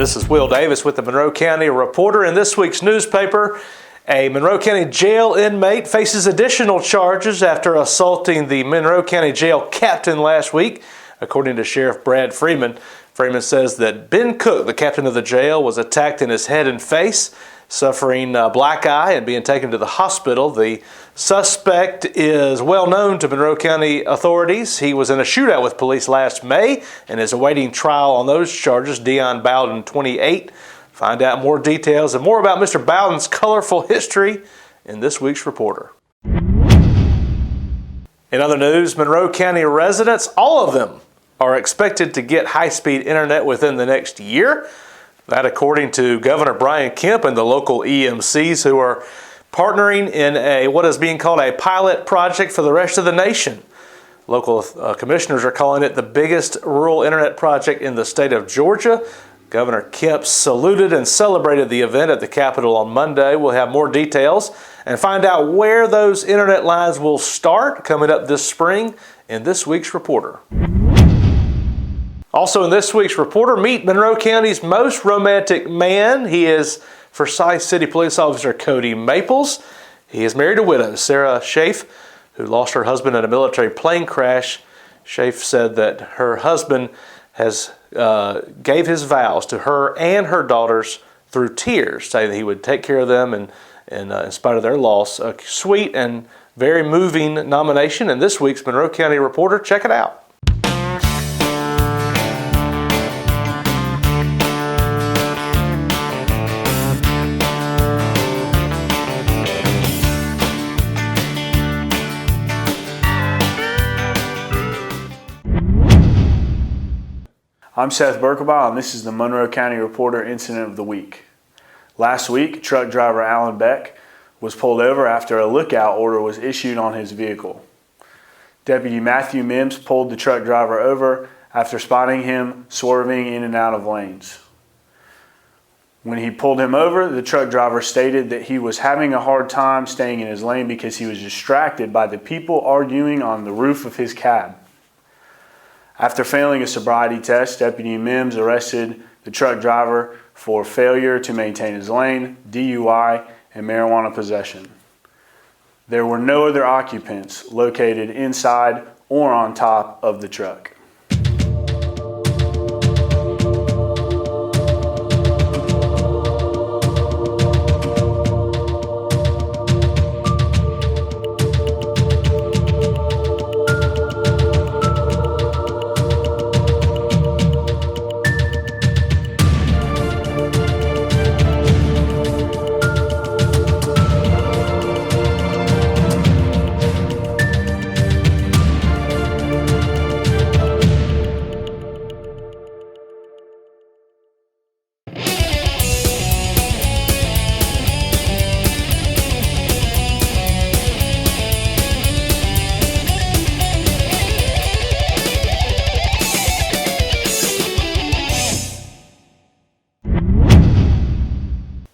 This is Will Davis with the Monroe County Reporter. In this week's newspaper, a Monroe County jail inmate faces additional charges after assaulting the Monroe County jail captain last week. According to Sheriff Brad Freeman, Freeman says that Ben Cook, the captain of the jail, was attacked in his head and face, suffering a black eye and being taken to the hospital. The suspect is well known to Monroe County authorities. He was in a shootout with police last May and is awaiting trial on those charges. Dion Bowden, 28. Find out more details and more about Mr. Bowden's colorful history in this week's Reporter. In other news, Monroe County residents, all of them, are expected to get high-speed internet within the next year. That according to Governor Brian Kemp and the local EMCs, who are partnering in what is being called a pilot project for the rest of the nation. Local commissioners are calling it the biggest rural internet project in the state of Georgia. Governor Kemp saluted and celebrated the event at the Capitol on Monday. We'll have more details and find out where those internet lines will start coming up this spring in this week's Reporter. Also in this week's Reporter, meet Monroe County's most romantic man. He is Forsyth City Police Officer Cody Maples. He is married to widow Sarah Schaaf, who lost her husband in a military plane crash. Schaaf said that her husband has gave his vows to her and her daughters through tears, saying that he would take care of them and in spite of their loss. A sweet and very moving nomination in this week's Monroe County Reporter. Check it out. I'm Seth Berkelbaugh, and this is the Monroe County Reporter Incident of the Week. Last week, truck driver Alan Beck was pulled over after a lookout order was issued on his vehicle. Deputy Matthew Mims pulled the truck driver over after spotting him swerving in and out of lanes. When he pulled him over, the truck driver stated that he was having a hard time staying in his lane because he was distracted by the people arguing on the roof of his cab. After failing a sobriety test, Deputy Mims arrested the truck driver for failure to maintain his lane, DUI, and marijuana possession. There were no other occupants located inside or on top of the truck.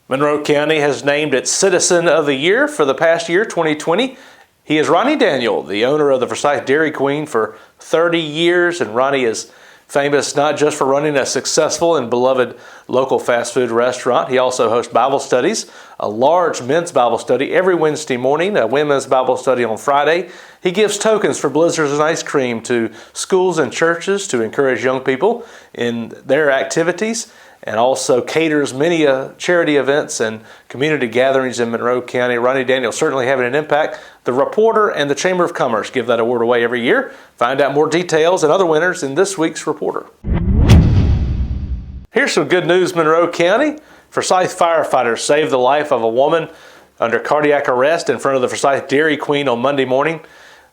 Monroe County has named its Citizen of the Year for the past year, 2020. He is Ronnie Daniel, the owner of the Forsyth Dairy Queen for 30 years, and Ronnie is famous not just for running a successful and beloved local fast food restaurant. He also hosts Bible studies, a large men's Bible study every Wednesday morning, a women's Bible study on Friday. He gives tokens for blizzards and ice cream to schools and churches to encourage young people in their activities, and also caters many charity events and community gatherings in Monroe County. Ronnie Daniel certainly having an impact. The Reporter and the Chamber of Commerce give that award away every year. Find out more details and other winners in this week's Reporter. Here's some good news, Monroe County. Forsyth firefighters saved the life of a woman under cardiac arrest in front of the Forsyth Dairy Queen on Monday morning.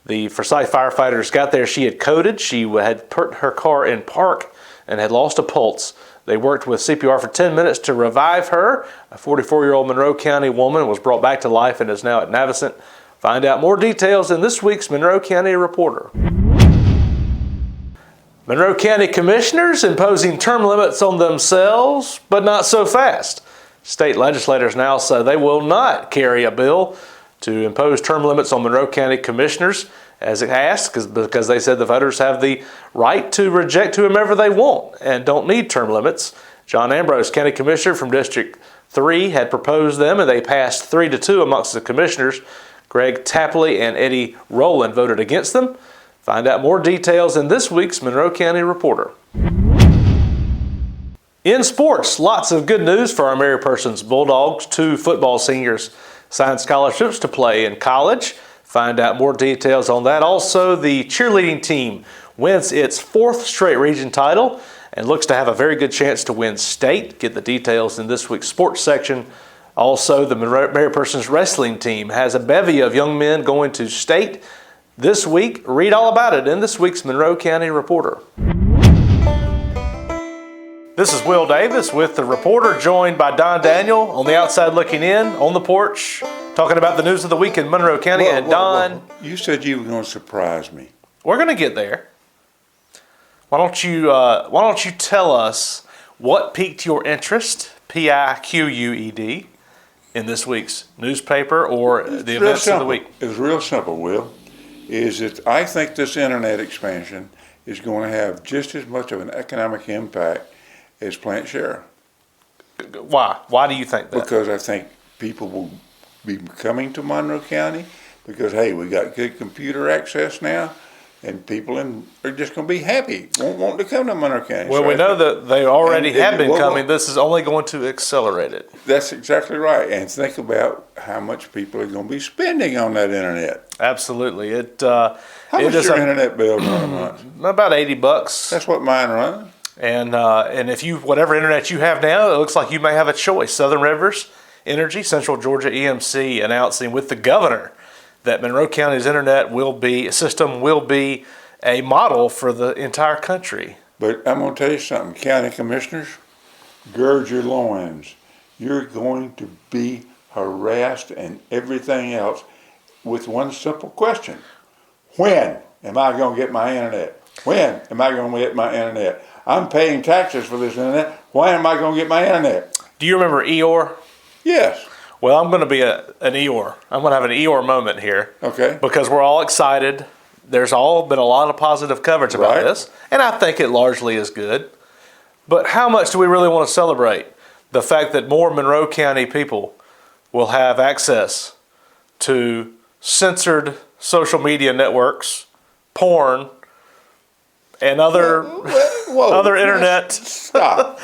The Forsyth firefighters got there. She had coded. She had put her car in park and had lost a pulse. They worked with CPR for 10 minutes to revive her. A 44-year-old Monroe County woman was brought back to life and is now at Navicent. Find out more details in this week's Monroe County Reporter. Monroe County commissioners imposing term limits on themselves, but not so fast. State legislators now say they will not carry a bill to impose term limits on Monroe County commissioners as it asked, because they said the voters have the right to reject whomever they want and don't need term limits. John Ambrose, County Commissioner from District 3, had proposed them, and they passed 3-2 amongst the commissioners. Greg Tapley and Eddie Rowland voted against them. Find out more details in this week's Monroe County Reporter. In sports, lots of good news for our Mary Persons Bulldogs. 2 football seniors signed scholarships to play in college. Find out more details on that. Also, the cheerleading team wins its 4th straight region title and looks to have a very good chance to win state. Get the details in this week's sports section. Also, the Mary Persons wrestling team has a bevy of young men going to state this week. Read all about it in this week's Monroe County Reporter. This is Will Davis with the Reporter, joined by Don Daniel on the outside looking in, on the porch, talking about the news of the week in Monroe County. And Don, you said you were going to surprise me. We're going to get there. Why don't you tell us what piqued your interest, PIQUED, in this week's newspaper or the events of the week? It's real simple, Will. Is that I think this internet expansion is going to have just as much of an economic impact as plant share. Why? Why do you think that? Because I think people will be coming to Monroe County because, hey, we got good computer access now, and people are just going to be happy, won't want to come to Monroe County. Well, so we know that they already have been coming. Well, this is only going to accelerate it. That's exactly right. And think about how much people are going to be spending on that internet. Absolutely. How much is your internet bill a month? About $80. That's what mine runs. And if you, whatever internet you have now, it looks like you may have a choice. Southern Rivers Energy, Central Georgia EMC announcing with the governor that Monroe County's internet system will be a model for the entire country. But I'm going to tell you something, county commissioners, gird your loins. You're going to be harassed and everything else with one simple question. When am I going to get my internet? When am I going to get my internet? I'm paying taxes for this internet. When am I going to get my internet? Do you remember Eeyore? Yes. Well, I'm going to be an Eeyore. I'm going to have an Eeyore moment here. Okay. Because we're all excited. There's all been a lot of positive coverage about this, and I think it largely is good. But how much do we really want to celebrate the fact that more Monroe County people will have access to censored social media networks, porn, and other internet? Stop.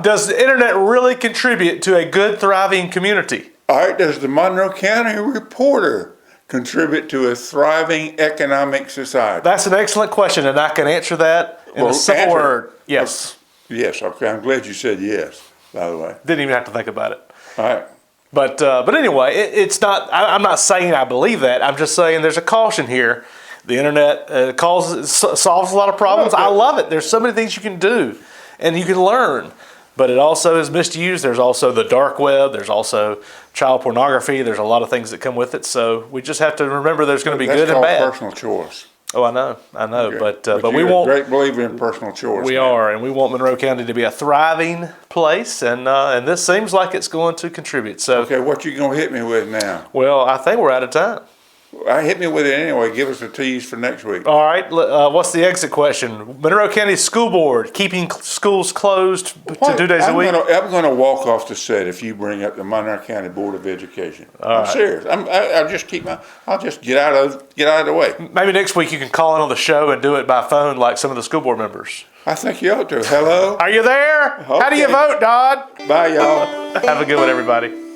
Does the internet really contribute to a good, thriving community? All right, does the Monroe County Reporter contribute to a thriving economic society? That's an excellent question, and I can answer that in a simple word. Yes. Yes, okay, I'm glad you said yes, by the way. Didn't even have to think about it. All right. But anyway, it's not. I'm not saying I believe that. I'm just saying there's a caution here. The internet solves a lot of problems. I love it. There's so many things you can do, and you can learn. But it also is misused. There's also the dark web. There's also child pornography. There's a lot of things that come with it. So we just have to remember there's going to be good and bad. That's called personal choice. Oh, I know. Okay. But we you're want. a great believer in personal choice. We are, and we want Monroe County to be a thriving place, and this seems like it's going to contribute. So, okay, what you gonna hit me with now? Well, I think we're out of time. Hit me with it anyway. Give us a tease for next week. All right. What's the exit question? Monroe County School Board keeping schools closed 2 days a week? I'm going to walk off the set if you bring up the Monroe County Board of Education. I'm serious. I'll just get out of the way. Maybe next week you can call in on the show and do it by phone like some of the school board members. I think you ought to. Hello? Are you there? Okay. How do you vote, Dodd? Bye, y'all. Have a good one, everybody.